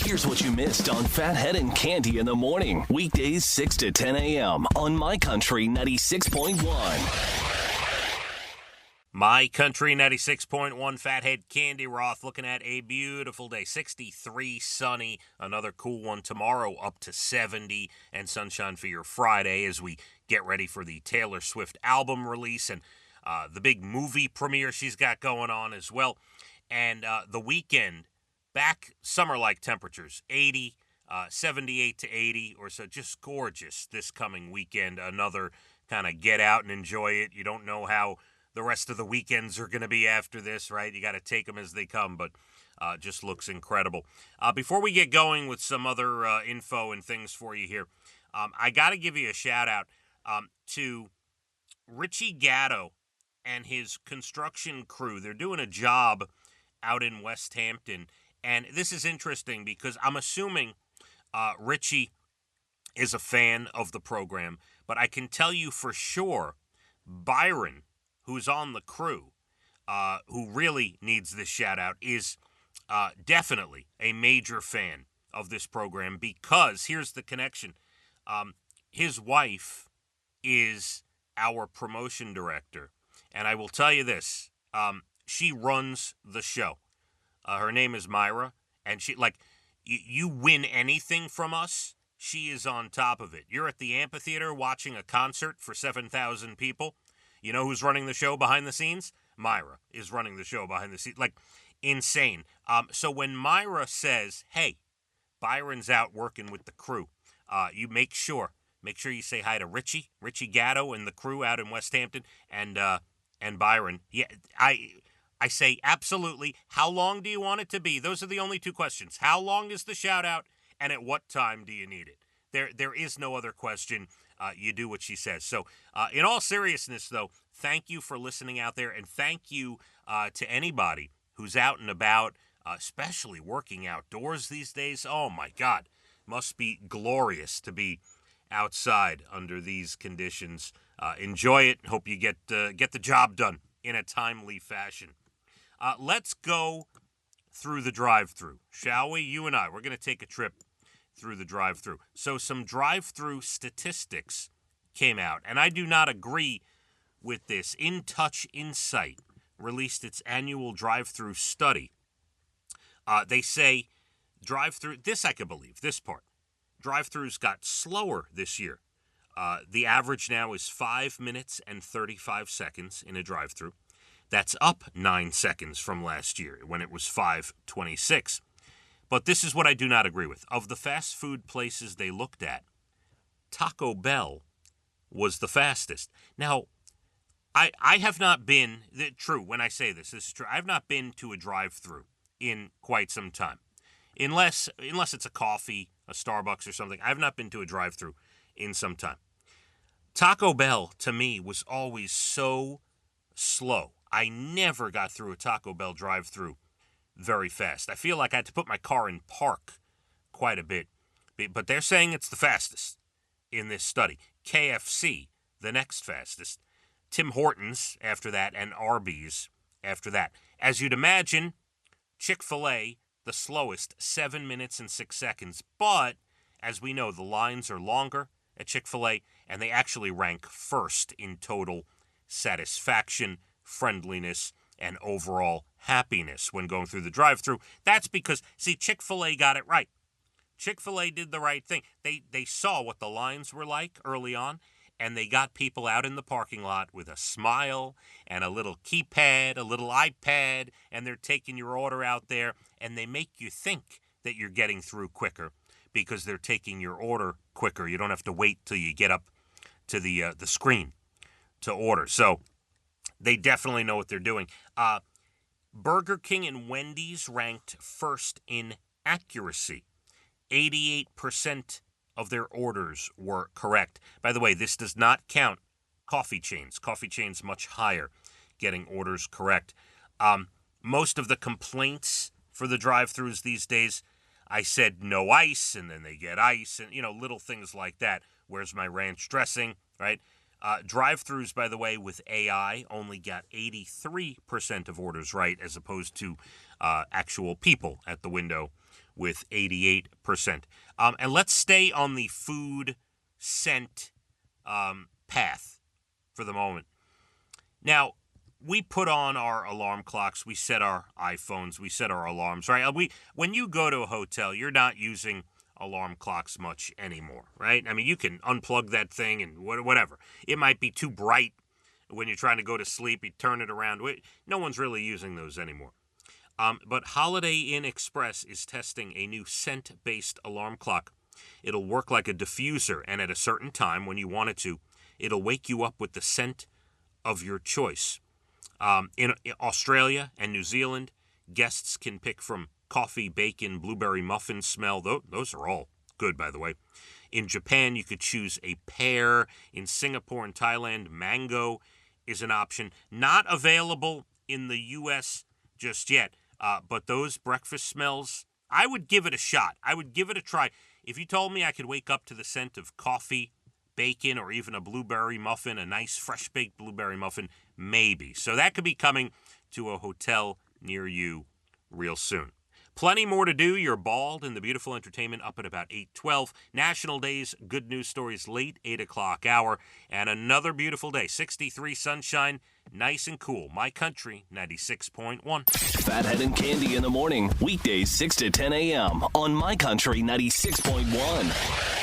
Here's what you missed on Phathead and Cande in the morning. Weekdays 6 to 10 a.m. on My Country 96.1. My Country 96.1, Phathead, Cande Roth, looking at a beautiful day. 63, sunny, another cool one tomorrow, up to 70, and sunshine for your Friday as we get ready for the Taylor Swift album release and the big movie premiere she's got going on as well. And the weekend, back summer-like temperatures, 80, 78 to 80 or so, just gorgeous this coming weekend. Another kind of get out and enjoy it. You don't know how the rest of the weekends are going to be after this, right? You got to take them as they come, but just looks incredible. Before we get going with some other info and things for you here, I got to give you a shout-out to Richie Gatto and his construction crew. They're doing a job out in West Hampton, and this is interesting because I'm assuming Richie is a fan of the program, but I can tell you for sure Byron, who's on the crew, who really needs this shout-out, is definitely a major fan of this program because, here's the connection, his wife is our promotion director, and I will tell you this, she runs the show. Her name is Myra, and she, you win anything from us, she is on top of it. You're at the amphitheater watching a concert for 7,000 people. You know who's running the show behind the scenes? Myra is running the show behind the scenes. Insane. So when Myra says, hey, Byron's out working with the crew, you make sure you say hi to Richie Gatto and the crew out in West Hampton and Byron. Yeah, I say absolutely. How long do you want it to be? Those are the only two questions. How long is the shout out and at what time do you need it? There is no other question. You do what she says. So in all seriousness, though, thank you for listening out there, and thank you to anybody who's out and about, especially working outdoors these days. Oh, my God. Must be glorious to be outside under these conditions. Enjoy it. Hope you get the job done in a timely fashion. Let's go through the drive-thru, shall we? You and I, we're going to take a trip through the drive-thru. So some drive-thru statistics came out, and I do not agree with this. In Touch Insight released its annual drive-thru study. They say drive-thru, this I could believe, this part. Drive-thrus got slower this year. The average now is 5 minutes and 35 seconds in a drive-thru. That's up 9 seconds from last year when it was 5:26. But this is what I do not agree with. Of the fast food places they looked at, Taco Bell was the fastest. Now, I have not been, true, when I say this is true, I have not been to a drive-thru in quite some time. Unless it's a coffee, a Starbucks or something, I have not been to a drive-thru in some time. Taco Bell, to me, was always so slow. I never got through a Taco Bell drive-thru very fast. I feel like I had to put my car in park quite a bit. But they're saying it's the fastest in this study. KFC, the next fastest. Tim Hortons after that, and Arby's after that. As you'd imagine, Chick-fil-A, the slowest, 7 minutes and 6 seconds. But, as we know, the lines are longer at Chick-fil-A, and they actually rank first in total satisfaction, friendliness, and overall happiness when going through the drive-thru. That's because, see, Chick-fil-A got it right. Chick-fil-A did the right thing. They saw what the lines were like early on, and they got people out in the parking lot with a smile and a little keypad, a little iPad, and they're taking your order out there, and they make you think that you're getting through quicker because they're taking your order quicker. You don't have to wait till you get up to the screen to order. So they definitely know what they're doing. Burger King and Wendy's ranked first in accuracy. 88% of their orders were correct. By the way, this does not count coffee chains. Coffee chains much higher, getting orders correct. Most of the complaints for the drive-thrus these days, I said no ice, and then they get ice, and, little things like that. Where's my ranch dressing, right? Drive-thrus, by the way, with AI only got 83% of orders right, as opposed to actual people at the window with 88%. And let's stay on the food scent path for the moment. Now, we put on our alarm clocks, we set our iPhones, we set our alarms, right? When you go to a hotel, you're not using alarm clocks much anymore, right? I mean, you can unplug that thing and whatever. It might be too bright when you're trying to go to sleep, you turn it around. No one's really using those anymore. But Holiday Inn Express is testing a new scent-based alarm clock. It'll work like a diffuser, and at a certain time, when you want it to, it'll wake you up with the scent of your choice. In Australia and New Zealand, guests can pick from coffee, bacon, blueberry muffin smell. Those are all good, by the way. In Japan, you could choose a pear. In Singapore and Thailand, mango is an option. Not available in the U.S. just yet, but those breakfast smells, I would give it a shot. I would give it a try. If you told me I could wake up to the scent of coffee, bacon, or even a blueberry muffin, a nice fresh-baked blueberry muffin, maybe. So that could be coming to a hotel near you real soon. Plenty more to do. You're bald and the beautiful entertainment up at about 8:12. National Days, good news stories late 8 o'clock hour. And another beautiful day. 63 sunshine, nice and cool. My Country 96.1. Phathead and Cande in the morning. Weekdays 6 to 10 a.m. on My Country 96.1.